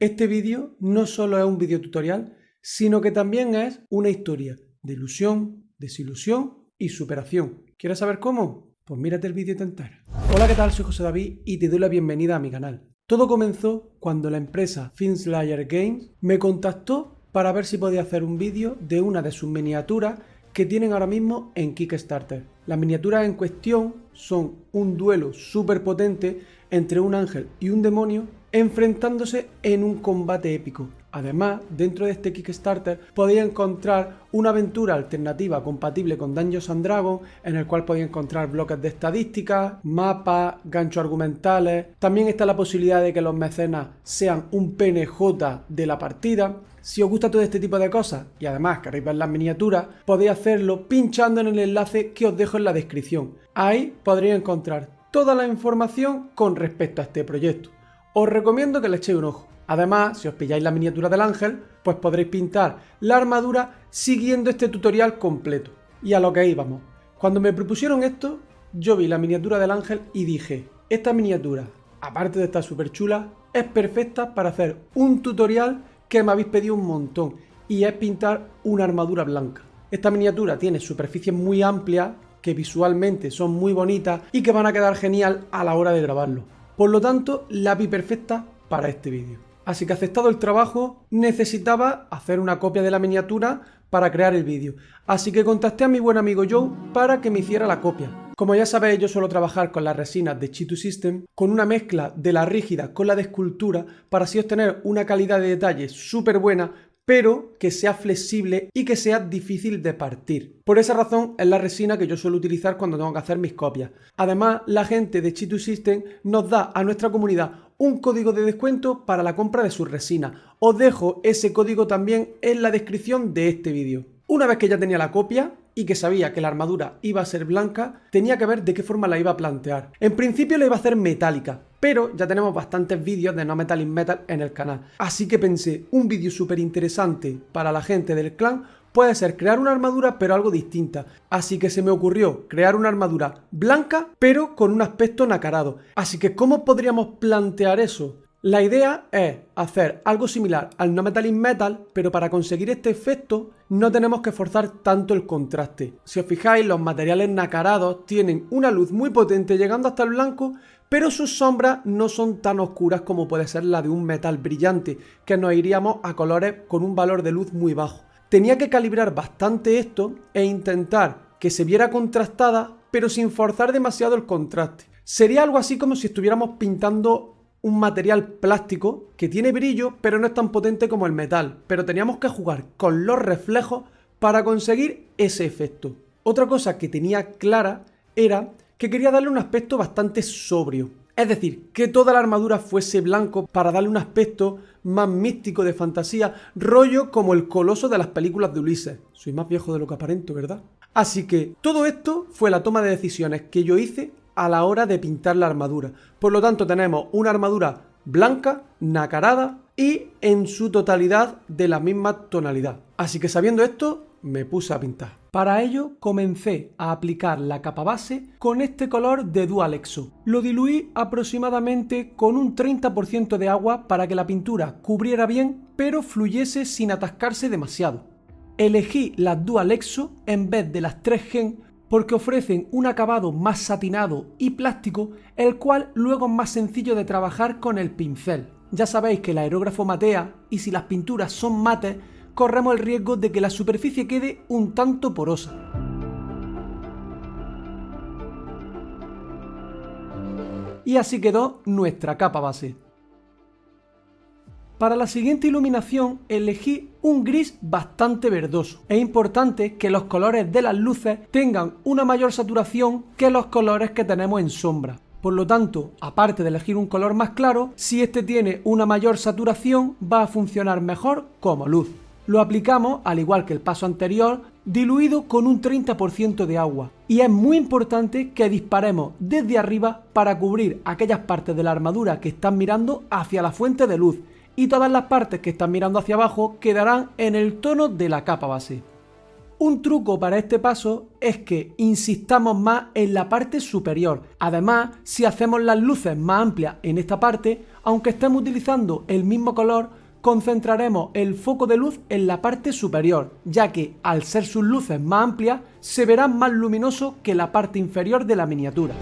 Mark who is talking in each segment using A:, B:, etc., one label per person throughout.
A: Este vídeo no solo es un vídeo tutorial, sino que también es una historia de ilusión, desilusión y superación. ¿Quieres saber cómo? Pues mírate el vídeo entero. Hola, ¿qué tal? Soy José David y te doy la bienvenida a mi canal. Todo comenzó cuando la empresa Finslayer Games me contactó para ver si podía hacer un vídeo de una de sus miniaturas que tienen ahora mismo en Kickstarter. Las miniaturas en cuestión son un duelo súper potente entre un ángel y un demonio enfrentándose en un combate épico. Además, dentro de este Kickstarter podéis encontrar una aventura alternativa compatible con Dungeons & Dragons, en el cual podéis encontrar bloques de estadísticas, mapas, ganchos argumentales. También está la posibilidad de que los mecenas sean un PNJ de la partida. Si os gusta todo este tipo de cosas y además queréis ver las miniaturas, podéis hacerlo pinchando en el enlace que os dejo en la descripción. Ahí podréis encontrar toda la información con respecto a este proyecto. Os recomiendo que le echéis un ojo. Además, si os pilláis la miniatura del ángel, pues podréis pintar la armadura siguiendo este tutorial completo. Y a lo que íbamos. Cuando me propusieron esto, yo vi la miniatura del ángel y dije, esta miniatura, aparte de estar súper chula, es perfecta para hacer un tutorial que me habéis pedido un montón, y es pintar una armadura blanca. Esta miniatura tiene superficies muy amplias, que visualmente son muy bonitas y que van a quedar genial a la hora de grabarlo. Por lo tanto, la vi perfecta para este vídeo. Así que aceptado el trabajo, necesitaba hacer una copia de la miniatura para crear el vídeo. Así que contacté a mi buen amigo Joe para que me hiciera la copia. Como ya sabéis, yo suelo trabajar con las resinas de Chi2 System, con una mezcla de la rígida con la de escultura, para así obtener una calidad de detalle súper buena, pero que sea flexible y que sea difícil de partir. Por esa razón es la resina que yo suelo utilizar cuando tengo que hacer mis copias. Además, la gente de Chi2 System nos da a nuestra comunidad un código de descuento para la compra de sus resinas. Os dejo ese código también en la descripción de este vídeo. Una vez que ya tenía la copia y que sabía que la armadura iba a ser blanca, tenía que ver de qué forma la iba a plantear. En principio la iba a hacer metálica, pero ya tenemos bastantes vídeos de No Metallic Metal en el canal. Así que pensé, un vídeo súper interesante para la gente del clan puede ser crear una armadura pero algo distinta. Así que se me ocurrió crear una armadura blanca pero con un aspecto nacarado. Así que ¿cómo podríamos plantear eso? La idea es hacer algo similar al No Metallic Metal, pero para conseguir este efecto no tenemos que forzar tanto el contraste. Si os fijáis, los materiales nacarados tienen una luz muy potente llegando hasta el blanco, pero sus sombras no son tan oscuras como puede ser la de un metal brillante, que nos iríamos a colores con un valor de luz muy bajo. Tenía que calibrar bastante esto e intentar que se viera contrastada, pero sin forzar demasiado el contraste. Sería algo así como si estuviéramos pintando un material plástico que tiene brillo pero no es tan potente como el metal, pero teníamos que jugar con los reflejos para conseguir ese efecto. Otra cosa que tenía clara era que quería darle un aspecto bastante sobrio, es decir, que toda la armadura fuese blanco para darle un aspecto más místico de fantasía, rollo como el coloso de las películas de Ulises. Soy más viejo de lo que aparento, ¿verdad? Así que todo esto fue la toma de decisiones que yo hice a la hora de pintar la armadura. Por lo tanto, tenemos una armadura blanca, nacarada y en su totalidad de la misma tonalidad. Así que sabiendo esto, me puse a pintar. Para ello, comencé a aplicar la capa base con este color de Dual Exo. Lo diluí aproximadamente con un 30% de agua para que la pintura cubriera bien, pero fluyese sin atascarse demasiado. Elegí las Dual Exo en vez de las 3 Gen porque ofrecen un acabado más satinado y plástico, el cual luego es más sencillo de trabajar con el pincel. Ya sabéis que el aerógrafo matea y si las pinturas son mates, corremos el riesgo de que la superficie quede un tanto porosa. Y así quedó nuestra capa base. Para la siguiente iluminación elegí un gris bastante verdoso. Es importante que los colores de las luces tengan una mayor saturación que los colores que tenemos en sombra. Por lo tanto, aparte de elegir un color más claro, si este tiene una mayor saturación va a funcionar mejor como luz. Lo aplicamos, al igual que el paso anterior, diluido con un 30% de agua. Y es muy importante que disparemos desde arriba para cubrir aquellas partes de la armadura que están mirando hacia la fuente de luz. Y todas las partes que están mirando hacia abajo quedarán en el tono de la capa base. Un truco para este paso es que insistamos más en la parte superior. Además, si hacemos las luces más amplias en esta parte, aunque estemos utilizando el mismo color, concentraremos el foco de luz en la parte superior, ya que al ser sus luces más amplias, se verán más luminosos que la parte inferior de la miniatura.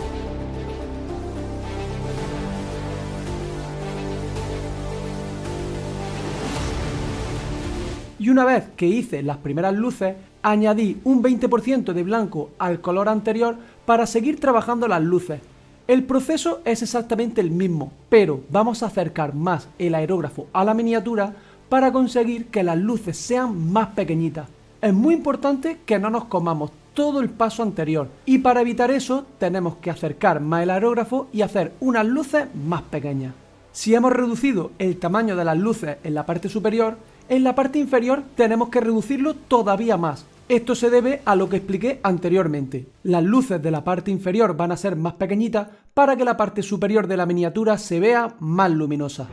A: Y una vez que hice las primeras luces, añadí un 20% de blanco al color anterior para seguir trabajando las luces. El proceso es exactamente el mismo, pero vamos a acercar más el aerógrafo a la miniatura para conseguir que las luces sean más pequeñitas. Es muy importante que no nos comamos todo el paso anterior, y para evitar eso tenemos que acercar más el aerógrafo y hacer unas luces más pequeñas. Si hemos reducido el tamaño de las luces en la parte superior, en la parte inferior tenemos que reducirlo todavía más. Esto se debe a lo que expliqué anteriormente. Las luces de la parte inferior van a ser más pequeñitas para que la parte superior de la miniatura se vea más luminosa.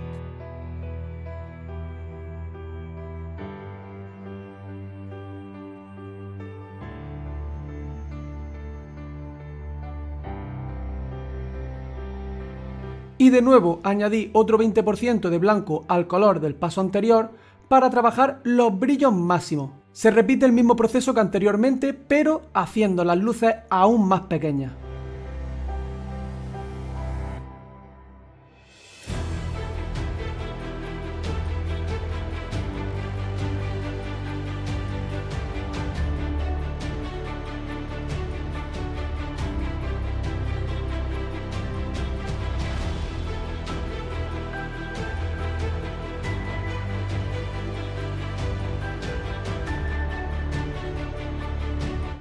A: Y de nuevo añadí otro 20% de blanco al color del paso anterior para trabajar los brillos máximos. Se repite el mismo proceso que anteriormente, pero haciendo las luces aún más pequeñas.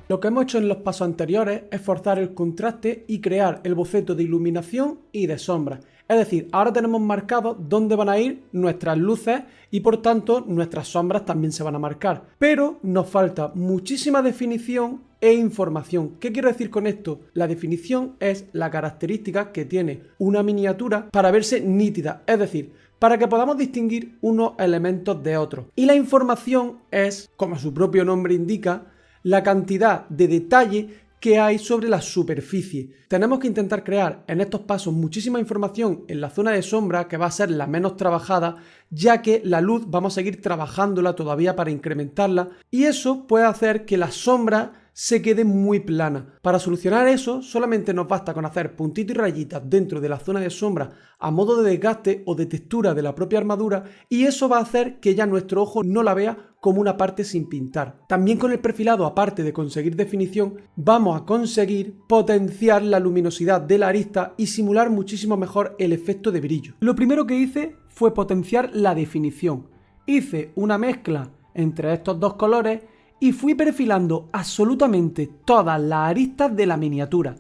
A: Lo que hemos hecho en los pasos anteriores es forzar el contraste y crear el boceto de iluminación y de sombra. Es decir, ahora tenemos marcado dónde van a ir nuestras luces y por tanto nuestras sombras también se van a marcar. Pero nos falta muchísima definición e información. ¿Qué quiero decir con esto? La definición es la característica que tiene una miniatura para verse nítida, es decir, para que podamos distinguir unos elementos de otros. Y la información es, como su propio nombre indica, la cantidad de detalle que hay sobre la superficie. Tenemos que intentar crear en estos pasos muchísima información en la zona de sombra, que va a ser la menos trabajada, ya que la luz vamos a seguir trabajándola todavía para incrementarla, y eso puede hacer que la sombra se quede muy plana. Para solucionar eso, solamente nos basta con hacer puntitos y rayitas dentro de la zona de sombra a modo de desgaste o de textura de la propia armadura, y eso va a hacer que ya nuestro ojo no la vea como una parte sin pintar. También con el perfilado, aparte de conseguir definición, vamos a conseguir potenciar la luminosidad de la arista y simular muchísimo mejor el efecto de brillo. Lo primero que hice fue potenciar la definición. Hice una mezcla entre estos dos colores y fui perfilando absolutamente todas las aristas de la miniatura.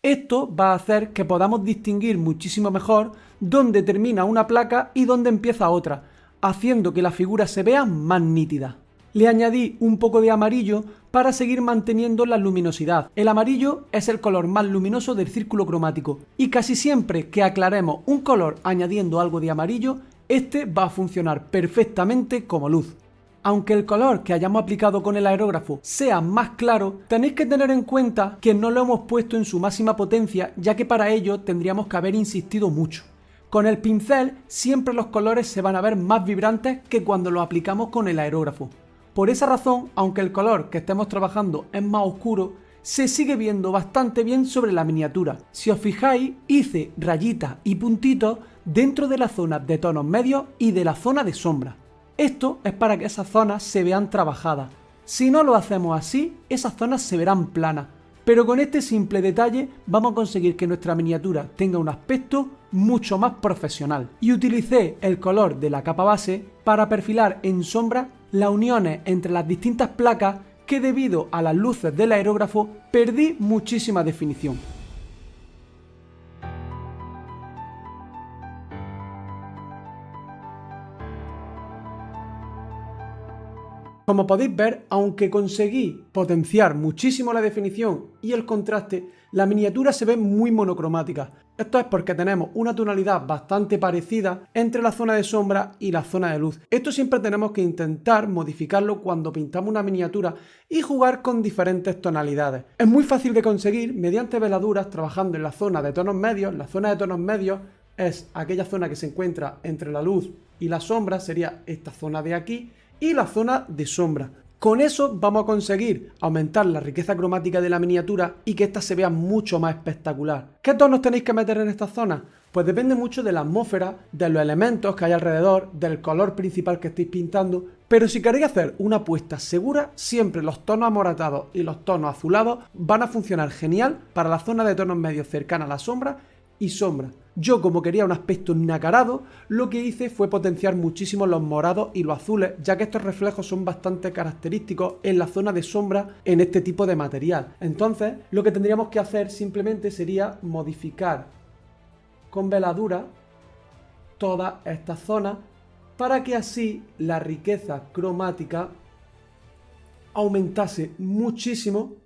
A: Esto va a hacer que podamos distinguir muchísimo mejor dónde termina una placa y dónde empieza otra, haciendo que la figura se vea más nítida. Le añadí un poco de amarillo para seguir manteniendo la luminosidad. El amarillo es el color más luminoso del círculo cromático y casi siempre que aclaremos un color añadiendo algo de amarillo, este va a funcionar perfectamente como luz. Aunque el color que hayamos aplicado con el aerógrafo sea más claro, tenéis que tener en cuenta que no lo hemos puesto en su máxima potencia, ya que para ello tendríamos que haber insistido mucho. Con el pincel siempre los colores se van a ver más vibrantes que cuando lo aplicamos con el aerógrafo. Por esa razón, aunque el color que estemos trabajando es más oscuro, se sigue viendo bastante bien sobre la miniatura. Si os fijáis, hice rayitas y puntitos dentro de la zona de tonos medios y de la zona de sombra. Esto es para que esas zonas se vean trabajadas. Si no lo hacemos así, esas zonas se verán planas. Pero con este simple detalle vamos a conseguir que nuestra miniatura tenga un aspecto mucho más profesional. Y utilicé el color de la capa base para perfilar en sombra las uniones entre las distintas placas que debido a las luces del aerógrafo perdí muchísima definición. Como podéis ver, aunque conseguí potenciar muchísimo la definición y el contraste, la miniatura se ve muy monocromática. Esto es porque tenemos una tonalidad bastante parecida entre la zona de sombra y la zona de luz. Esto siempre tenemos que intentar modificarlo cuando pintamos una miniatura y jugar con diferentes tonalidades. Es muy fácil de conseguir mediante veladuras trabajando en la zona de tonos medios. La zona de tonos medios es aquella zona que se encuentra entre la luz y la sombra, sería esta zona de aquí, y la zona de sombra. Con eso vamos a conseguir aumentar la riqueza cromática de la miniatura y que ésta se vea mucho más espectacular. ¿Qué tonos tenéis que meter en esta zona? Pues depende mucho de la atmósfera, de los elementos que hay alrededor, del color principal que estéis pintando, pero si queréis hacer una apuesta segura, siempre los tonos amoratados y los tonos azulados van a funcionar genial para la zona de tonos medios cercana a la sombra y sombra. Yo, como quería un aspecto nacarado, lo que hice fue potenciar muchísimo los morados y los azules, ya que estos reflejos son bastante característicos en la zona de sombra en este tipo de material. Entonces, lo que tendríamos que hacer simplemente sería modificar con veladura todas estas zonas para que así la riqueza cromática aumentase muchísimo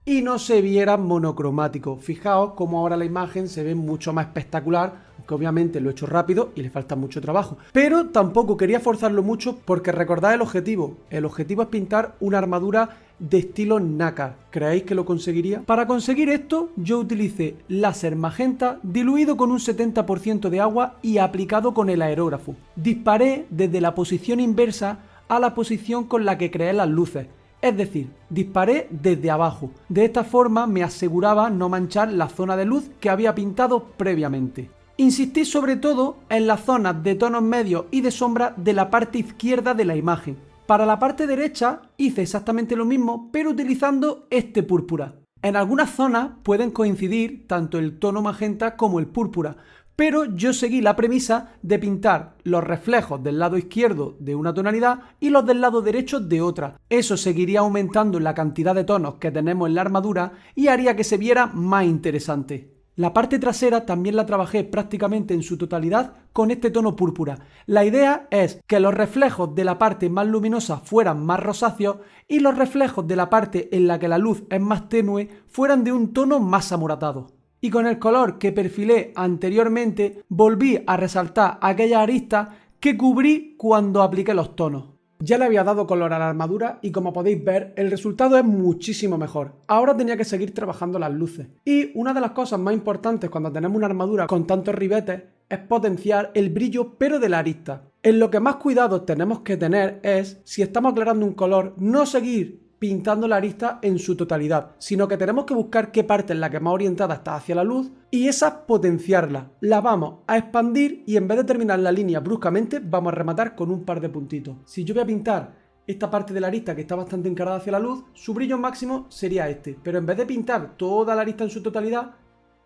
A: y no se viera monocromático. Fijaos cómo ahora la imagen se ve mucho más espectacular, aunque obviamente lo he hecho rápido y le falta mucho trabajo. Pero tampoco quería forzarlo mucho porque recordad el objetivo. El objetivo es pintar una armadura de estilo nácar. ¿Creéis que lo conseguiría? Para conseguir esto yo utilicé láser magenta diluido con un 70% de agua y aplicado con el aerógrafo. Disparé desde la posición inversa a la posición con la que creé las luces. Es decir, disparé desde abajo. De esta forma me aseguraba no manchar la zona de luz que había pintado previamente. Insistí sobre todo en las zonas de tonos medios y de sombra de la parte izquierda de la imagen. Para la parte derecha hice exactamente lo mismo, pero utilizando este púrpura. En algunas zonas pueden coincidir tanto el tono magenta como el púrpura, pero yo seguí la premisa de pintar los reflejos del lado izquierdo de una tonalidad y los del lado derecho de otra. Eso seguiría aumentando la cantidad de tonos que tenemos en la armadura y haría que se viera más interesante. La parte trasera también la trabajé prácticamente en su totalidad con este tono púrpura. La idea es que los reflejos de la parte más luminosa fueran más rosáceos y los reflejos de la parte en la que la luz es más tenue fueran de un tono más amoratado. Y con el color que perfilé anteriormente volví a resaltar aquellas aristas que cubrí cuando apliqué los tonos. Ya le había dado color a la armadura y como podéis ver el resultado es muchísimo mejor. Ahora tenía que seguir trabajando las luces. Y una de las cosas más importantes cuando tenemos una armadura con tantos ribetes es potenciar el brillo pero de la arista. En lo que más cuidado tenemos que tener es, si estamos aclarando un color, no seguir pintando la arista en su totalidad, sino que tenemos que buscar qué parte es la que más orientada está hacia la luz y esa potenciarla. La vamos a expandir y en vez de terminar la línea bruscamente, vamos a rematar con un par de puntitos. Si yo voy a pintar esta parte de la arista que está bastante encarada hacia la luz, su brillo máximo sería este, pero en vez de pintar toda la arista en su totalidad,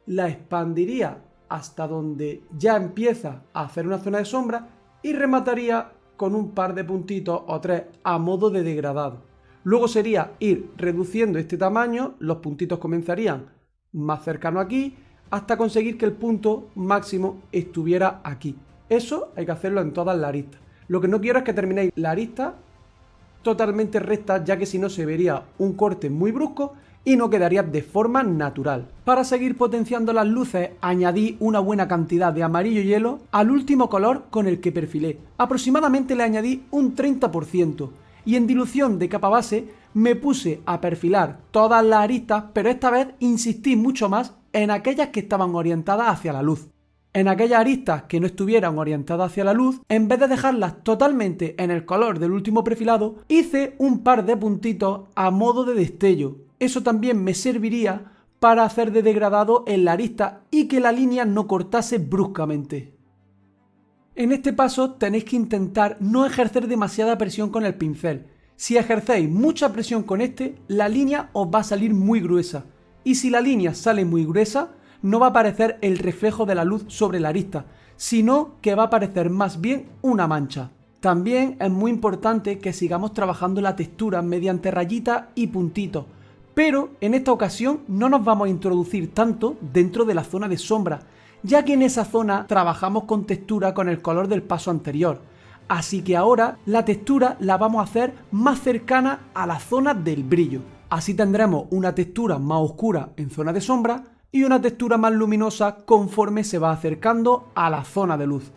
A: la expandiría hasta donde ya empieza a hacer una zona de sombra y remataría con un par de puntitos o tres a modo de degradado. Luego sería ir reduciendo este tamaño, los puntitos comenzarían más cercano aquí, hasta conseguir que el punto máximo estuviera aquí. Eso hay que hacerlo en todas las aristas. Lo que no quiero es que terminéis la arista totalmente recta, ya que si no se vería un corte muy brusco y no quedaría de forma natural. Para seguir potenciando las luces, añadí una buena cantidad de amarillo hielo al último color con el que perfilé. Aproximadamente le añadí un 30%. Y en dilución de capa base me puse a perfilar todas las aristas, pero esta vez insistí mucho más en aquellas que estaban orientadas hacia la luz. En aquellas aristas que no estuvieran orientadas hacia la luz, en vez de dejarlas totalmente en el color del último perfilado, hice un par de puntitos a modo de destello. Eso también me serviría para hacer de degradado en la arista y que la línea no cortase bruscamente. En este paso tenéis que intentar no ejercer demasiada presión con el pincel. Si ejercéis mucha presión con este, la línea os va a salir muy gruesa. Y si la línea sale muy gruesa, no va a aparecer el reflejo de la luz sobre la arista, sino que va a aparecer más bien una mancha. También es muy importante que sigamos trabajando la textura mediante rayitas y puntitos, pero en esta ocasión no nos vamos a introducir tanto dentro de la zona de sombra, ya que en esa zona trabajamos con textura con el color del paso anterior. Así que ahora la textura la vamos a hacer más cercana a la zona del brillo. Así tendremos una textura más oscura en zona de sombra y una textura más luminosa conforme se va acercando a la zona de luz.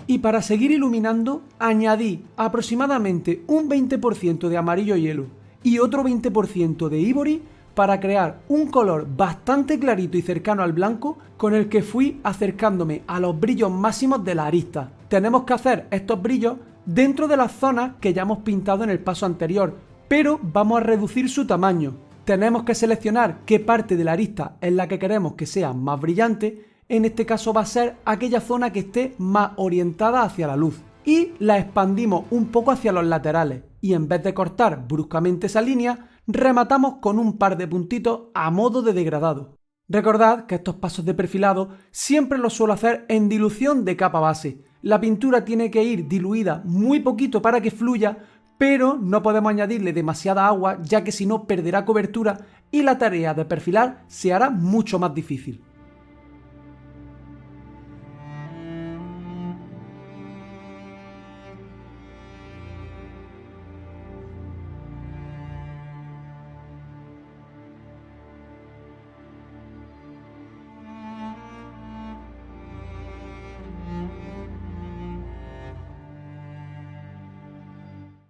A: Y para seguir iluminando, añadí aproximadamente un 20% de amarillo hielo y otro 20% de ivory para crear un color bastante clarito y cercano al blanco con el que fui acercándome a los brillos máximos de la arista. Tenemos que hacer estos brillos dentro de las zonas que ya hemos pintado en el paso anterior, pero vamos a reducir su tamaño. Tenemos que seleccionar qué parte de la arista es la que queremos que sea más brillante. En este caso va a ser aquella zona que esté más orientada hacia la luz. Y la expandimos un poco hacia los laterales. Y en vez de cortar bruscamente esa línea, rematamos con un par de puntitos a modo de degradado. Recordad que estos pasos de perfilado siempre los suelo hacer en dilución de capa base. La pintura tiene que ir diluida muy poquito para que fluya, pero no podemos añadirle demasiada agua, ya que si no perderá cobertura y la tarea de perfilar se hará mucho más difícil.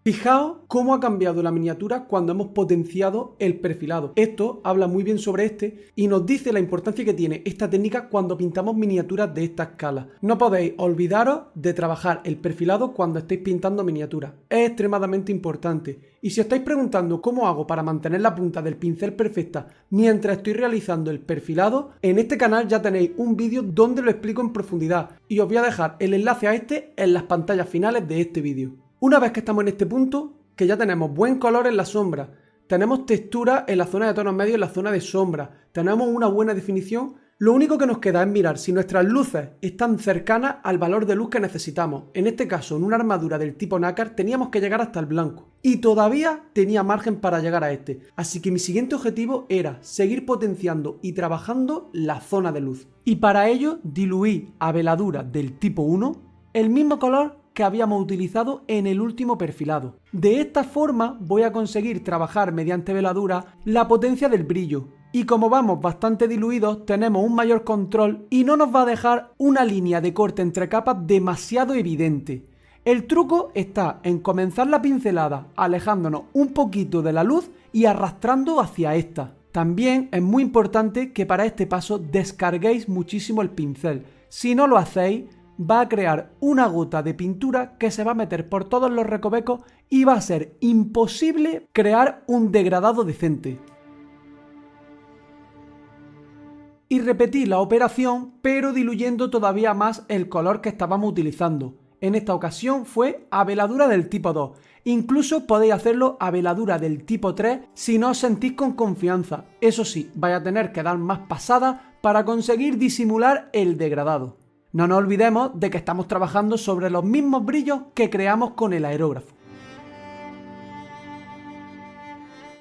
A: Fijaos cómo ha cambiado la miniatura cuando hemos potenciado el perfilado. Esto habla muy bien sobre este y nos dice la importancia que tiene esta técnica cuando pintamos miniaturas de esta escala. No podéis olvidaros de trabajar el perfilado cuando estéis pintando miniaturas. Es extremadamente importante. Y si os estáis preguntando cómo hago para mantener la punta del pincel perfecta mientras estoy realizando el perfilado, en este canal ya tenéis un vídeo donde lo explico en profundidad y os voy a dejar el enlace a este en las pantallas finales de este vídeo. Una vez que estamos en este punto, que ya tenemos buen color en la sombra, tenemos textura en la zona de tonos medios y en la zona de sombra, tenemos una buena definición, lo único que nos queda es mirar si nuestras luces están cercanas al valor de luz que necesitamos. En este caso, en una armadura del tipo nácar teníamos que llegar hasta el blanco y todavía tenía margen para llegar a este, así que mi siguiente objetivo era seguir potenciando y trabajando la zona de luz. Y para ello diluí a veladura del tipo 1 el mismo color que habíamos utilizado en el último perfilado. De esta forma voy a conseguir trabajar mediante veladura la potencia del brillo y como vamos bastante diluidos tenemos un mayor control y no nos va a dejar una línea de corte entre capas demasiado evidente. El truco está en comenzar la pincelada alejándonos un poquito de la luz y arrastrando hacia esta. También es muy importante que para este paso descarguéis muchísimo el pincel. Si no lo hacéis, va a crear una gota de pintura que se va a meter por todos los recovecos y va a ser imposible crear un degradado decente. Y repetí la operación, pero diluyendo todavía más el color que estábamos utilizando. En esta ocasión fue a veladura del tipo 2. Incluso podéis hacerlo a veladura del tipo 3 si no os sentís con confianza. Eso sí, vais a tener que dar más pasadas para conseguir disimular el degradado. No nos olvidemos de que estamos trabajando sobre los mismos brillos que creamos con el aerógrafo.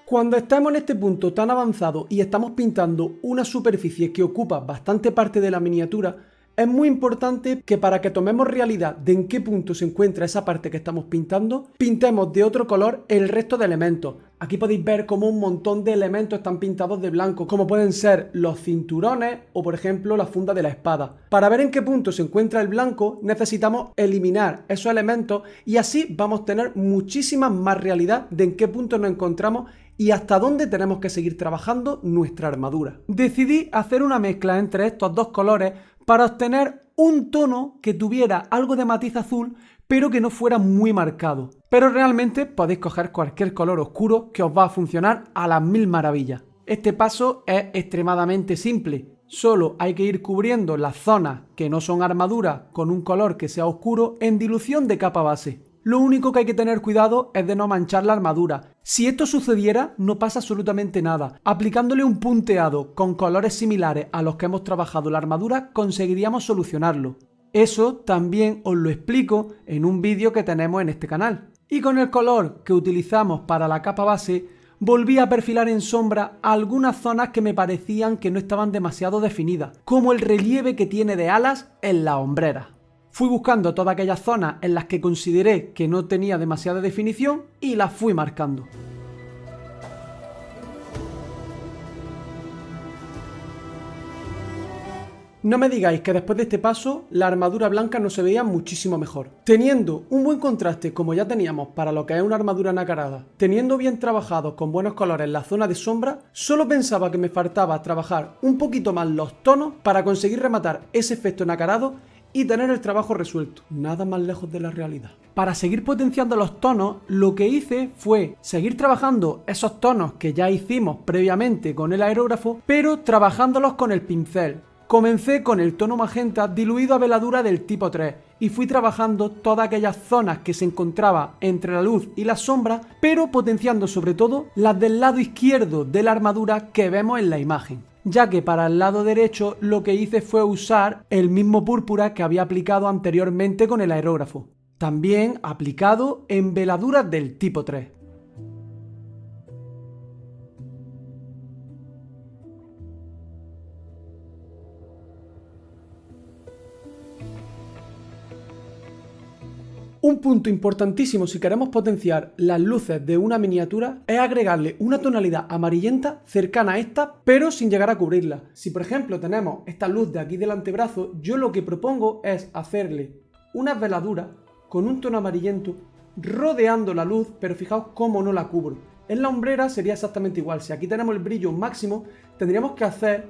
A: Cuando estamos en este punto tan avanzado y estamos pintando una superficie que ocupa bastante parte de la miniatura, es muy importante que para que tomemos realidad de en qué punto se encuentra esa parte que estamos pintando, pintemos de otro color el resto de elementos. Aquí podéis ver cómo un montón de elementos están pintados de blanco, como pueden ser los cinturones o por ejemplo la funda de la espada. Para ver en qué punto se encuentra el blanco necesitamos eliminar esos elementos y así vamos a tener muchísima más realidad de en qué punto nos encontramos y hasta dónde tenemos que seguir trabajando nuestra armadura. Decidí hacer una mezcla entre estos dos colores para obtener un tono que tuviera algo de matiz azul, pero que no fuera muy marcado. Pero realmente podéis coger cualquier color oscuro que os va a funcionar a las mil maravillas. Este paso es extremadamente simple. Solo hay que ir cubriendo las zonas que no son armadura con un color que sea oscuro en dilución de capa base. Lo único que hay que tener cuidado es de no manchar la armadura. Si esto sucediera, no pasa absolutamente nada. Aplicándole un punteado con colores similares a los que hemos trabajado la armadura, conseguiríamos solucionarlo. Eso también os lo explico en un vídeo que tenemos en este canal. Y con el color que utilizamos para la capa base, volví a perfilar en sombra algunas zonas que me parecían que no estaban demasiado definidas, como el relieve que tiene de alas en la hombrera. Fui buscando todas aquellas zonas en las que consideré que no tenía demasiada definición y las fui marcando. No me digáis que después de este paso la armadura blanca no se veía muchísimo mejor. Teniendo un buen contraste como ya teníamos para lo que es una armadura nacarada, teniendo bien trabajados con buenos colores en la zona de sombra, solo pensaba que me faltaba trabajar un poquito más los tonos para conseguir rematar ese efecto nacarado y tener el trabajo resuelto. Nada más lejos de la realidad. Para seguir potenciando los tonos, lo que hice fue seguir trabajando esos tonos que ya hicimos previamente con el aerógrafo, pero trabajándolos con el pincel. Comencé con el tono magenta diluido a veladura del tipo 3 y fui trabajando todas aquellas zonas que se encontraban entre la luz y la sombra, pero potenciando sobre todo las del lado izquierdo de la armadura que vemos en la imagen, ya que para el lado derecho lo que hice fue usar el mismo púrpura que había aplicado anteriormente con el aerógrafo, también aplicado en veladuras del tipo 3. Un punto importantísimo si queremos potenciar las luces de una miniatura es agregarle una tonalidad amarillenta cercana a esta, pero sin llegar a cubrirla. Si por ejemplo tenemos esta luz de aquí del antebrazo, yo lo que propongo es hacerle unas veladuras con un tono amarillento rodeando la luz, pero fijaos cómo no la cubro. En la hombrera sería exactamente igual. Si aquí tenemos el brillo máximo, tendríamos que hacer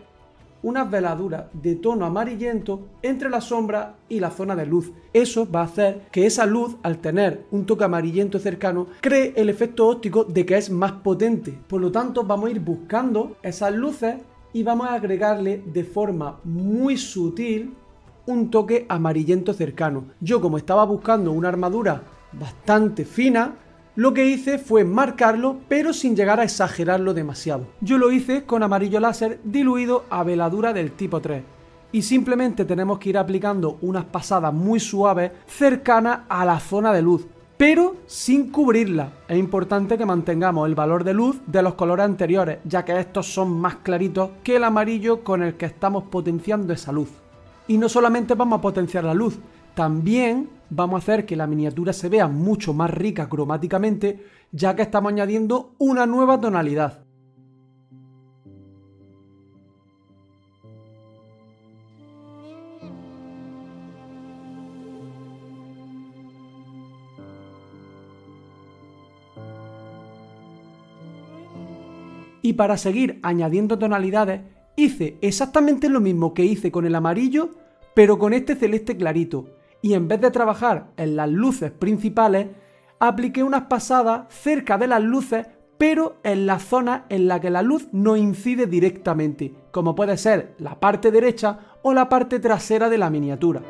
A: unas veladuras de tono amarillento entre la sombra y la zona de luz. Eso va a hacer que esa luz, al tener un toque amarillento cercano, cree el efecto óptico de que es más potente. Por lo tanto, vamos a ir buscando esas luces y vamos a agregarle de forma muy sutil un toque amarillento cercano. Yo, como estaba buscando una armadura bastante fina, lo que hice fue marcarlo, pero sin llegar a exagerarlo demasiado. Yo lo hice con amarillo láser diluido a veladura del tipo 3. Y simplemente tenemos que ir aplicando unas pasadas muy suaves cercanas a la zona de luz, pero sin cubrirla. Es importante que mantengamos el valor de luz de los colores anteriores, ya que estos son más claritos que el amarillo con el que estamos potenciando esa luz. Y no solamente vamos a potenciar la luz, también vamos a hacer que la miniatura se vea mucho más rica cromáticamente, ya que estamos añadiendo una nueva tonalidad. Y para seguir añadiendo tonalidades, hice exactamente lo mismo que hice con el amarillo, pero con este celeste clarito. Y en vez de trabajar en las luces principales, apliqué unas pasadas cerca de las luces, pero en la zona en la que la luz no incide directamente, como puede ser la parte derecha o la parte trasera de la miniatura.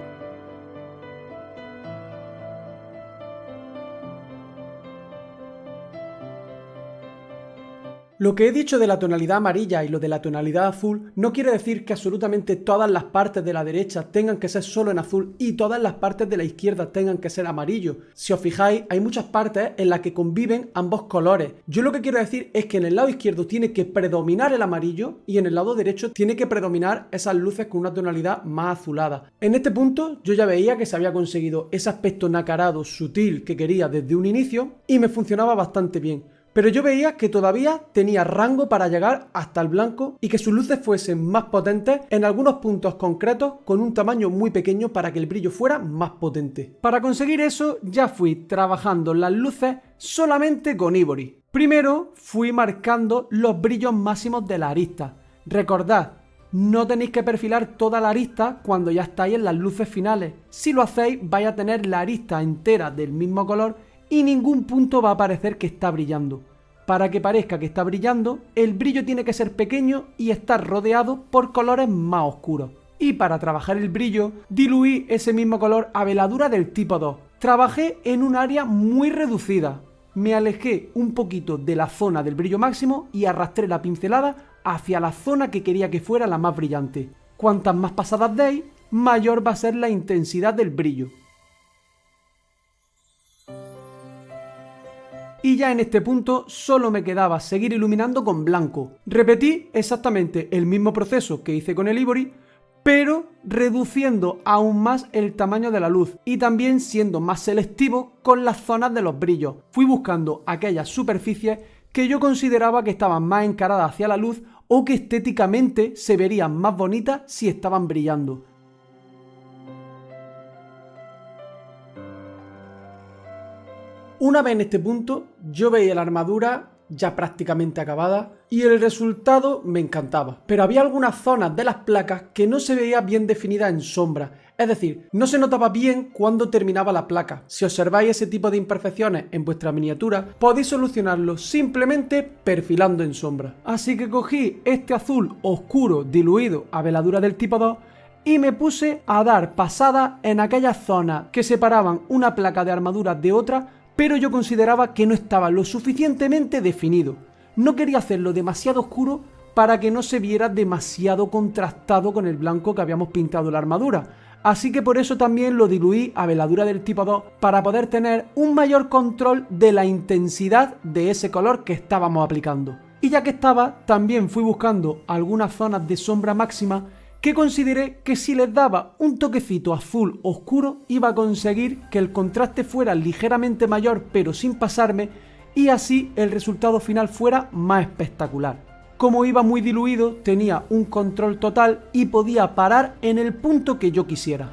A: Lo que he dicho de la tonalidad amarilla y lo de la tonalidad azul no quiere decir que absolutamente todas las partes de la derecha tengan que ser solo en azul y todas las partes de la izquierda tengan que ser amarillo. Si os fijáis, hay muchas partes en las que conviven ambos colores. Yo lo que quiero decir es que en el lado izquierdo tiene que predominar el amarillo y en el lado derecho tiene que predominar esas luces con una tonalidad más azulada. En este punto yo ya veía que se había conseguido ese aspecto nacarado sutil que quería desde un inicio y me funcionaba bastante bien. Pero yo veía que todavía tenía rango para llegar hasta el blanco y que sus luces fuesen más potentes en algunos puntos concretos con un tamaño muy pequeño para que el brillo fuera más potente. Para conseguir eso ya fui trabajando las luces solamente con Ivory. Primero fui marcando los brillos máximos de la arista. Recordad, no tenéis que perfilar toda la arista cuando ya estáis en las luces finales. Si lo hacéis vais a tener la arista entera del mismo color y ningún punto va a parecer que está brillando. Para que parezca que está brillando, el brillo tiene que ser pequeño y estar rodeado por colores más oscuros. Y para trabajar el brillo, diluí ese mismo color a veladura del tipo 2. Trabajé en un área muy reducida. Me alejé un poquito de la zona del brillo máximo y arrastré la pincelada hacia la zona que quería que fuera la más brillante. Cuantas más pasadas deis, mayor va a ser la intensidad del brillo. Y ya en este punto solo me quedaba seguir iluminando con blanco. Repetí exactamente el mismo proceso que hice con el Ivory, pero reduciendo aún más el tamaño de la luz y también siendo más selectivo con las zonas de los brillos. Fui buscando aquellas superficies que yo consideraba que estaban más encaradas hacia la luz o que estéticamente se verían más bonitas si estaban brillando. Una vez en este punto, yo veía la armadura ya prácticamente acabada y el resultado me encantaba. Pero había algunas zonas de las placas que no se veía bien definida en sombra, es decir, no se notaba bien cuando terminaba la placa. Si observáis ese tipo de imperfecciones en vuestra miniatura, podéis solucionarlo simplemente perfilando en sombra. Así que cogí este azul oscuro diluido a veladura del tipo 2 y me puse a dar pasadas en aquellas zonas que separaban una placa de armadura de otra, pero yo consideraba que no estaba lo suficientemente definido. No quería hacerlo demasiado oscuro para que no se viera demasiado contrastado con el blanco que habíamos pintado la armadura. Así que por eso también lo diluí a veladura del tipo 2 para poder tener un mayor control de la intensidad de ese color que estábamos aplicando. Y ya que estaba, también fui buscando algunas zonas de sombra máxima que consideré que si les daba un toquecito azul oscuro iba a conseguir que el contraste fuera ligeramente mayor pero sin pasarme y así el resultado final fuera más espectacular. Como iba muy diluido tenía un control total y podía parar en el punto que yo quisiera.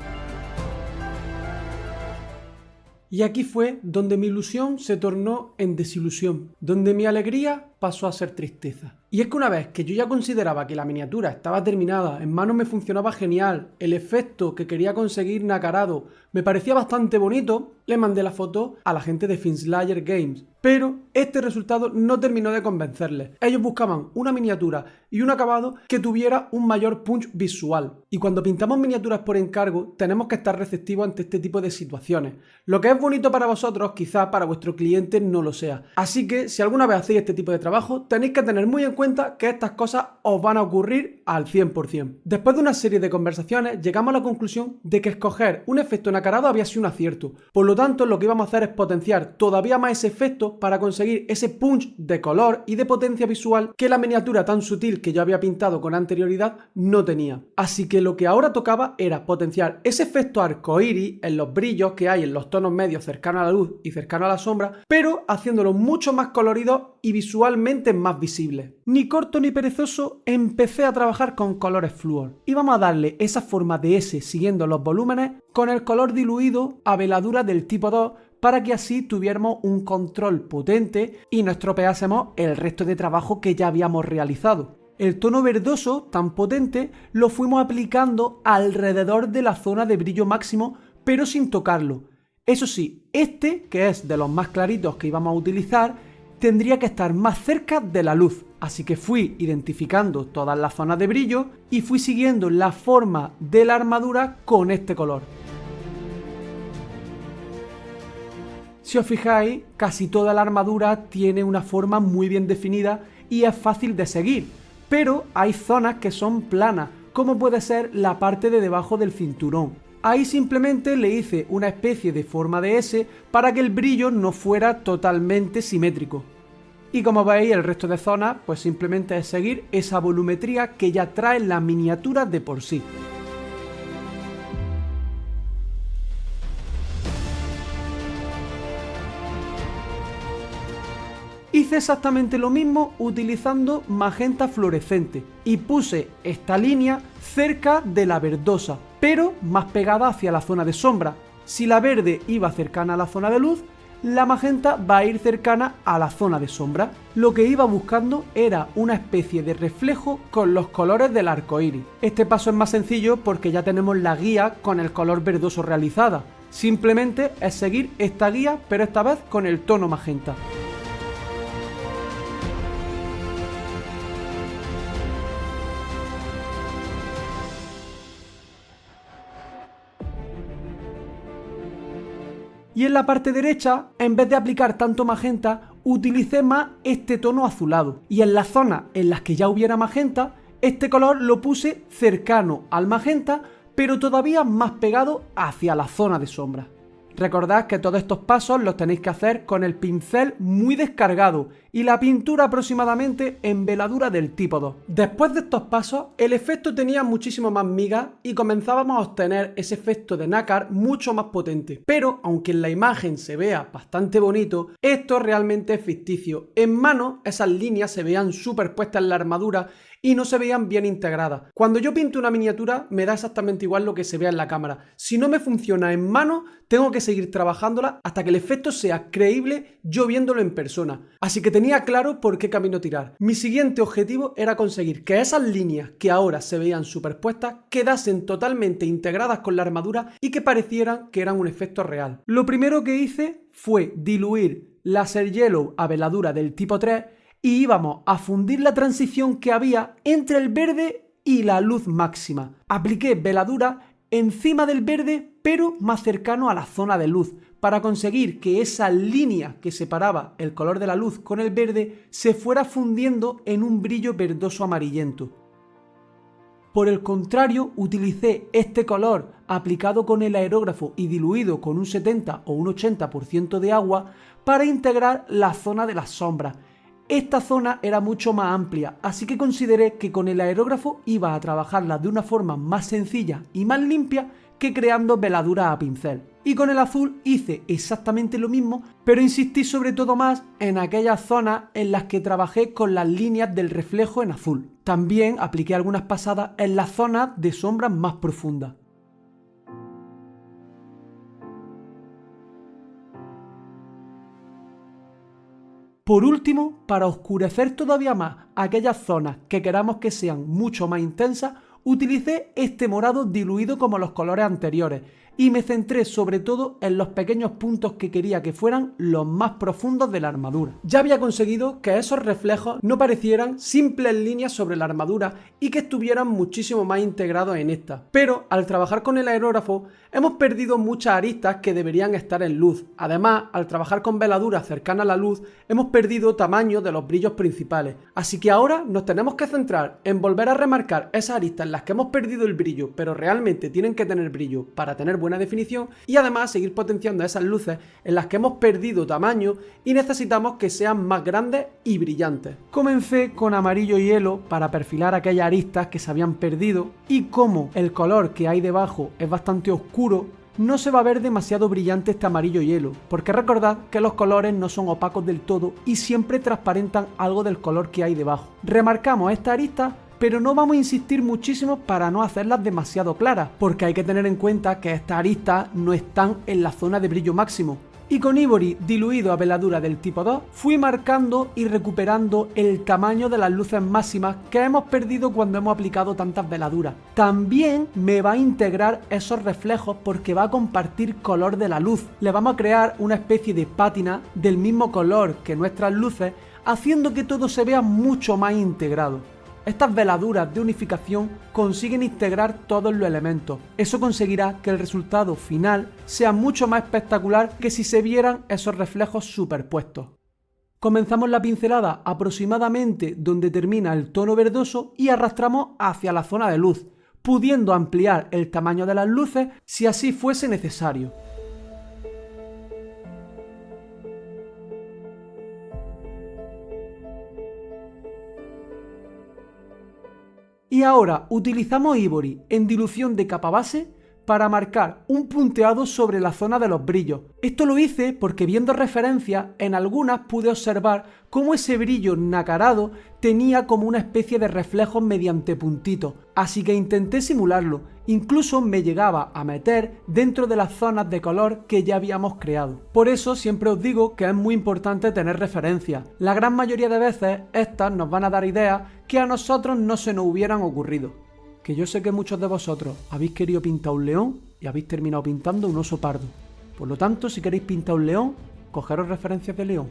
A: Y aquí fue donde mi ilusión se tornó en desilusión, donde mi alegría pasó a ser tristeza. Y es que una vez que yo ya consideraba que la miniatura estaba terminada, en mano me funcionaba genial, el efecto que quería conseguir nacarado me parecía bastante bonito, le mandé la foto a la gente de Finslayer Games. Pero este resultado no terminó de convencerles. Ellos buscaban una miniatura y un acabado que tuviera un mayor punch visual. Y cuando pintamos miniaturas por encargo, tenemos que estar receptivos ante este tipo de situaciones. Lo que es bonito para vosotros, quizás para vuestro cliente no lo sea. Así que si alguna vez hacéis este tipo de trabajo, tenéis que tener muy en cuenta que estas cosas os van a ocurrir al 100%. Después de una serie de conversaciones, llegamos a la conclusión de que escoger un efecto nacarado había sido un acierto. Por lo tanto, lo que íbamos a hacer es potenciar todavía más ese efecto para conseguir ese punch de color y de potencia visual que la miniatura tan sutil que yo había pintado con anterioridad no tenía. Así que lo que ahora tocaba era potenciar ese efecto arcoíris en los brillos que hay en los tonos medios cercanos a la luz y cercanos a la sombra, pero haciéndolo mucho más colorido y visualmente más visible. Ni corto ni perezoso, empecé a trabajar con colores flúor y vamos a darle esa forma de S siguiendo los volúmenes con el color diluido a veladura del tipo 2 para que así tuviéramos un control potente y no estropeásemos el resto de trabajo que ya habíamos realizado. El tono verdoso tan potente lo fuimos aplicando alrededor de la zona de brillo máximo, pero sin tocarlo. Eso sí, este, que es de los más claritos que íbamos a utilizar, tendría que estar más cerca de la luz. Así que fui identificando todas las zonas de brillo y fui siguiendo la forma de la armadura con este color. Si os fijáis, casi toda la armadura tiene una forma muy bien definida y es fácil de seguir, pero hay zonas que son planas, como puede ser la parte de debajo del cinturón. Ahí simplemente le hice una especie de forma de S para que el brillo no fuera totalmente simétrico. Y como veis, el resto de zonas pues simplemente es seguir esa volumetría que ya trae la miniatura de por sí. Hice exactamente lo mismo utilizando magenta fluorescente y puse esta línea cerca de la verdosa, pero más pegada hacia la zona de sombra. Si la verde iba cercana a la zona de luz, la magenta va a ir cercana a la zona de sombra. Lo que iba buscando era una especie de reflejo con los colores del arco iris. Este paso es más sencillo porque ya tenemos la guía con el color verdoso realizada. Simplemente es seguir esta guía, pero esta vez con el tono magenta. Y en la parte derecha, en vez de aplicar tanto magenta, utilicé más este tono azulado. Y en las zonas en las que ya hubiera magenta, este color lo puse cercano al magenta, pero todavía más pegado hacia la zona de sombra. Recordad que todos estos pasos los tenéis que hacer con el pincel muy descargado y la pintura aproximadamente en veladura del tipo 2. Después de estos pasos, el efecto tenía muchísimo más miga y comenzábamos a obtener ese efecto de nácar mucho más potente. Pero, aunque en la imagen se vea bastante bonito, esto realmente es ficticio. En mano, esas líneas se veían superpuestas en la armadura y no se veían bien integradas. Cuando yo pinto una miniatura me da exactamente igual lo que se vea en la cámara. Si no me funciona en mano, tengo que seguir trabajándola hasta que el efecto sea creíble yo viéndolo en persona. Así que tenía claro por qué camino tirar. Mi siguiente objetivo era conseguir que esas líneas que ahora se veían superpuestas quedasen totalmente integradas con la armadura y que parecieran que eran un efecto real. Lo primero que hice fue diluir Laser Yellow a veladura del tipo 3 y íbamos a fundir la transición que había entre el verde y la luz máxima. Apliqué veladura encima del verde pero más cercano a la zona de luz para conseguir que esa línea que separaba el color de la luz con el verde se fuera fundiendo en un brillo verdoso amarillento. Por el contrario, utilicé este color aplicado con el aerógrafo y diluido con un 70 o un 80% de agua para integrar la zona de las sombras. Esta zona era mucho más amplia, así que consideré que con el aerógrafo iba a trabajarla de una forma más sencilla y más limpia que creando veladuras a pincel. Y con el azul hice exactamente lo mismo, pero insistí sobre todo más en aquellas zonas en las que trabajé con las líneas del reflejo en azul. También apliqué algunas pasadas en las zonas de sombras más profundas. Por último, para oscurecer todavía más aquellas zonas que queramos que sean mucho más intensas, utilicé este morado diluido como los colores anteriores y me centré sobre todo en los pequeños puntos que quería que fueran los más profundos de la armadura. Ya había conseguido que esos reflejos no parecieran simples líneas sobre la armadura y que estuvieran muchísimo más integrados en esta. Pero al trabajar con el aerógrafo hemos perdido muchas aristas que deberían estar en luz. Además, al trabajar con veladuras cercanas a la luz hemos perdido tamaño de los brillos principales. Así que ahora nos tenemos que centrar en volver a remarcar esas aristas en las que hemos perdido el brillo, pero realmente tienen que tener brillo para tener buena definición, y además seguir potenciando esas luces en las que hemos perdido tamaño y necesitamos que sean más grandes y brillantes. Comencé con amarillo hielo para perfilar aquellas aristas que se habían perdido, y como el color que hay debajo es bastante oscuro, no se va a ver demasiado brillante este amarillo hielo, porque recordad que los colores no son opacos del todo y siempre transparentan algo del color que hay debajo. Remarcamos esta arista, pero no vamos a insistir muchísimo para no hacerlas demasiado claras, porque hay que tener en cuenta que estas aristas no están en la zona de brillo máximo. Y con Ivory diluido a veladura del tipo 2 fui marcando y recuperando el tamaño de las luces máximas que hemos perdido cuando hemos aplicado tantas veladuras. También me va a integrar esos reflejos porque va a compartir color de la luz. Le vamos a crear una especie de pátina del mismo color que nuestras luces, haciendo que todo se vea mucho más integrado. Estas veladuras de unificación consiguen integrar todos los elementos. Eso conseguirá que el resultado final sea mucho más espectacular que si se vieran esos reflejos superpuestos. Comenzamos la pincelada aproximadamente donde termina el tono verdoso y arrastramos hacia la zona de luz, pudiendo ampliar el tamaño de las luces si así fuese necesario. Y ahora utilizamos Ivory en dilución de capa base para marcar un punteado sobre la zona de los brillos. Esto lo hice porque viendo referencias en algunas pude observar cómo ese brillo nacarado tenía como una especie de reflejos mediante puntitos, así que intenté simularlo, incluso me llegaba a meter dentro de las zonas de color que ya habíamos creado. Por eso siempre os digo que es muy importante tener referencias. La gran mayoría de veces estas nos van a dar ideas que a nosotros no se nos hubieran ocurrido. Que yo sé que muchos de vosotros habéis querido pintar un león y habéis terminado pintando un oso pardo. Por lo tanto, si queréis pintar un león, cogeros referencias de león.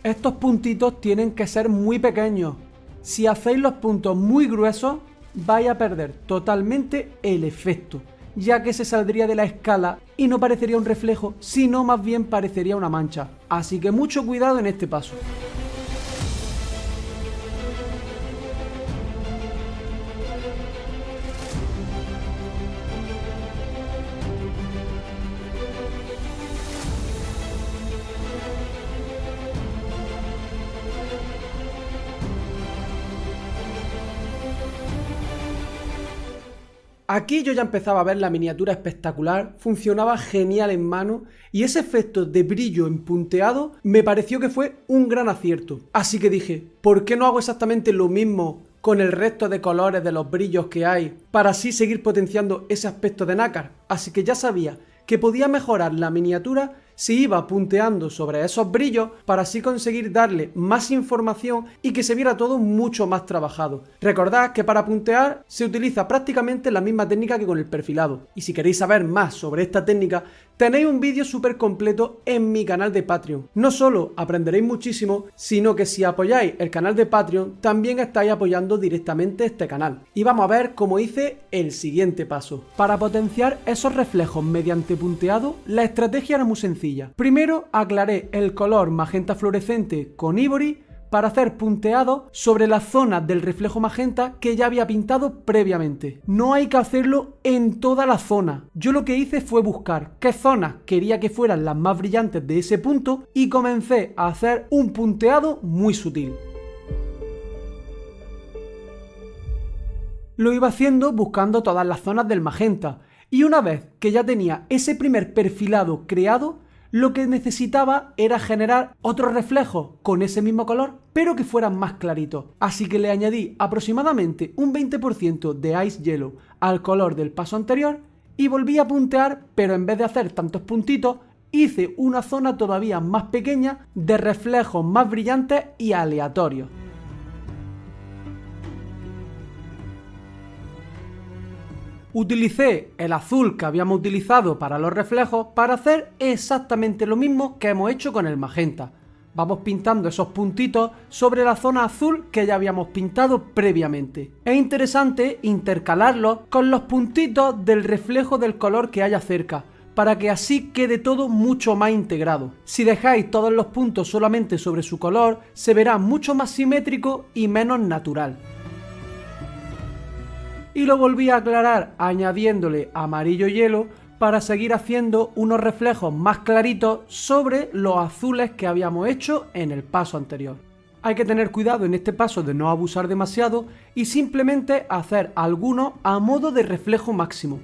A: Estos puntitos tienen que ser muy pequeños. Si hacéis los puntos muy gruesos, vais a perder totalmente el efecto, ya que se saldría de la escala y no parecería un reflejo, sino más bien parecería una mancha. Así que mucho cuidado en este paso. Aquí yo ya empezaba a ver la miniatura espectacular, funcionaba genial en mano y ese efecto de brillo en punteado me pareció que fue un gran acierto. Así que dije, ¿por qué no hago exactamente lo mismo con el resto de colores de los brillos que hay para así seguir potenciando ese aspecto de nácar. Así que ya sabía que podía mejorar la miniatura si iba punteando sobre esos brillos para así conseguir darle más información y que se viera todo mucho más trabajado. Recordad que para puntear se utiliza prácticamente la misma técnica que con el perfilado, y si queréis saber más sobre esta técnica tenéis un vídeo súper completo en mi canal de Patreon. No solo aprenderéis muchísimo, sino que si apoyáis el canal de Patreon también estáis apoyando directamente este canal. Y vamos a ver cómo hice el siguiente paso. Para potenciar esos reflejos mediante punteado, la estrategia era muy sencilla. Primero aclaré el color magenta fluorescente con Ivory para hacer punteado sobre las zonas del reflejo magenta que ya había pintado previamente. No hay que hacerlo en toda la zona. Yo lo que hice fue buscar qué zonas quería que fueran las más brillantes de ese punto y comencé a hacer un punteado muy sutil. Lo iba haciendo buscando todas las zonas del magenta, y una vez que ya tenía ese primer perfilado creado, lo que necesitaba era generar otros reflejos con ese mismo color, pero que fueran más claritos. Así que le añadí aproximadamente un 20% de Ice Yellow al color del paso anterior y volví a puntear, pero en vez de hacer tantos puntitos, hice una zona todavía más pequeña de reflejos más brillantes y aleatorios. Utilicé el azul que habíamos utilizado para los reflejos para hacer exactamente lo mismo que hemos hecho con el magenta. Vamos pintando esos puntitos sobre la zona azul que ya habíamos pintado previamente. Es interesante intercalarlos con los puntitos del reflejo del color que haya cerca, para que así quede todo mucho más integrado. Si dejáis todos los puntos solamente sobre su color, se verá mucho más simétrico y menos natural. Y lo volví a aclarar añadiéndole amarillo hielo para seguir haciendo unos reflejos más claritos sobre los azules que habíamos hecho en el paso anterior. Hay que tener cuidado en este paso de no abusar demasiado y simplemente hacer algunos a modo de reflejo máximo.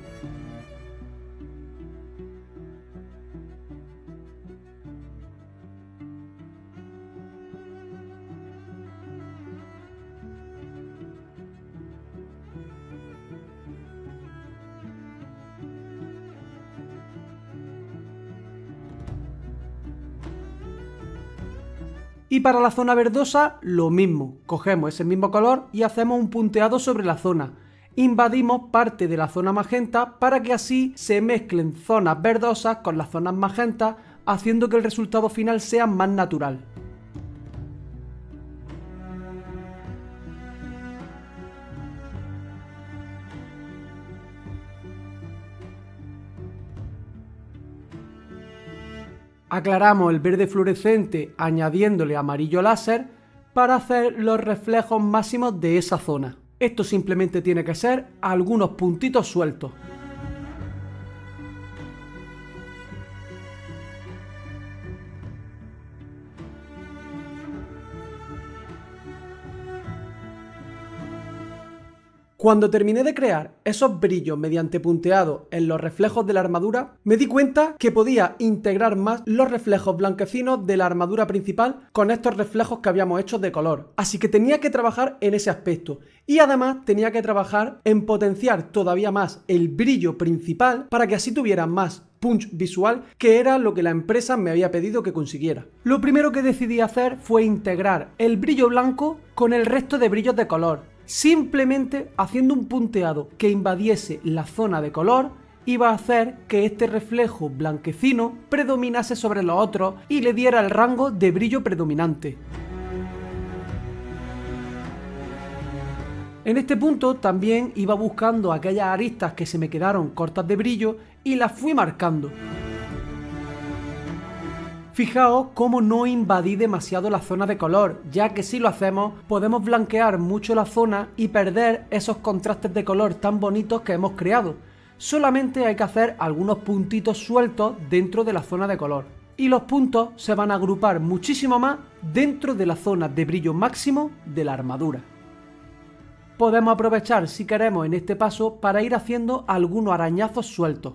A: Y para la zona verdosa lo mismo, cogemos ese mismo color y hacemos un punteado sobre la zona. Invadimos parte de la zona magenta para que así se mezclen zonas verdosas con las zonas magentas, haciendo que el resultado final sea más natural. Aclaramos el verde fluorescente añadiéndole amarillo láser para hacer los reflejos máximos de esa zona. Esto simplemente tiene que ser algunos puntitos sueltos. Cuando terminé de crear esos brillos mediante punteado en los reflejos de la armadura, me di cuenta que podía integrar más los reflejos blanquecinos de la armadura principal con estos reflejos que habíamos hecho de color. Así que tenía que trabajar en ese aspecto y además tenía que trabajar en potenciar todavía más el brillo principal para que así tuviera más punch visual, que era lo que la empresa me había pedido que consiguiera. Lo primero que decidí hacer fue integrar el brillo blanco con el resto de brillos de color. Simplemente haciendo un punteado que invadiese la zona de color iba a hacer que este reflejo blanquecino predominase sobre los otros y le diera el rango de brillo predominante. En este punto también iba buscando aquellas aristas que se me quedaron cortas de brillo y las fui marcando. Fijaos cómo no invadí demasiado la zona de color, ya que si lo hacemos podemos blanquear mucho la zona y perder esos contrastes de color tan bonitos que hemos creado. Solamente hay que hacer algunos puntitos sueltos dentro de la zona de color. Y los puntos se van a agrupar muchísimo más dentro de la zona de brillo máximo de la armadura. Podemos aprovechar si queremos en este paso para ir haciendo algunos arañazos sueltos.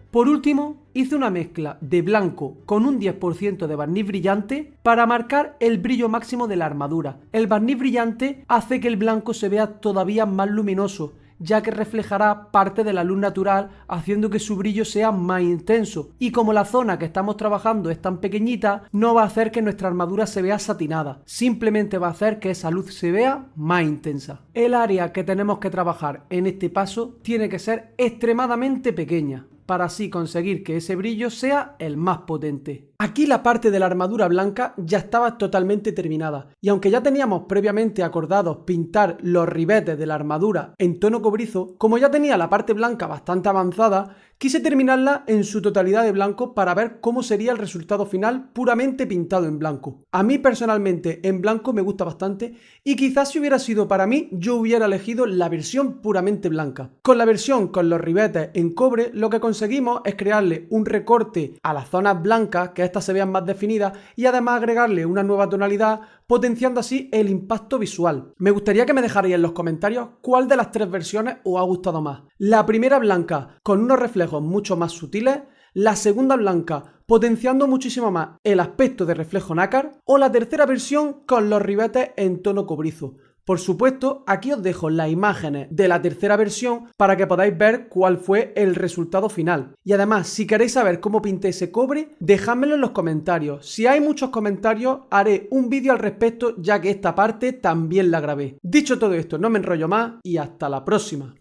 A: Por último, hice una mezcla de blanco con un 10% de barniz brillante para marcar el brillo máximo de la armadura. El barniz brillante hace que el blanco se vea todavía más luminoso, ya que reflejará parte de la luz natural, haciendo que su brillo sea más intenso. Y como la zona que estamos trabajando es tan pequeñita, no va a hacer que nuestra armadura se vea satinada, simplemente va a hacer que esa luz se vea más intensa. El área que tenemos que trabajar en este paso tiene que ser extremadamente pequeña, para así conseguir que ese brillo sea el más potente. Aquí la parte de la armadura blanca ya estaba totalmente terminada, y aunque ya teníamos previamente acordados pintar los ribetes de la armadura en tono cobrizo, como ya tenía la parte blanca bastante avanzada, quise terminarla en su totalidad de blanco para ver cómo sería el resultado final puramente pintado en blanco. A mí personalmente en blanco me gusta bastante, y quizás si hubiera sido para mí yo hubiera elegido la versión puramente blanca. Con la versión con los ribetes en cobre lo que conseguimos es crearle un recorte a las zonas blancas, que estas se vean más definidas, y además agregarle una nueva tonalidad, potenciando así el impacto visual. Me gustaría que me dejarais en los comentarios cuál de las tres versiones os ha gustado más. La primera blanca con unos reflejos mucho más sutiles, la segunda blanca potenciando muchísimo más el aspecto de reflejo nácar, o la tercera versión con los ribetes en tono cobrizo. Por supuesto, aquí os dejo las imágenes de la tercera versión para que podáis ver cuál fue el resultado final. Y además, si queréis saber cómo pinté ese cobre, dejádmelo en los comentarios. Si hay muchos comentarios, haré un vídeo al respecto, ya que esta parte también la grabé. Dicho todo esto, no me enrollo más y hasta la próxima.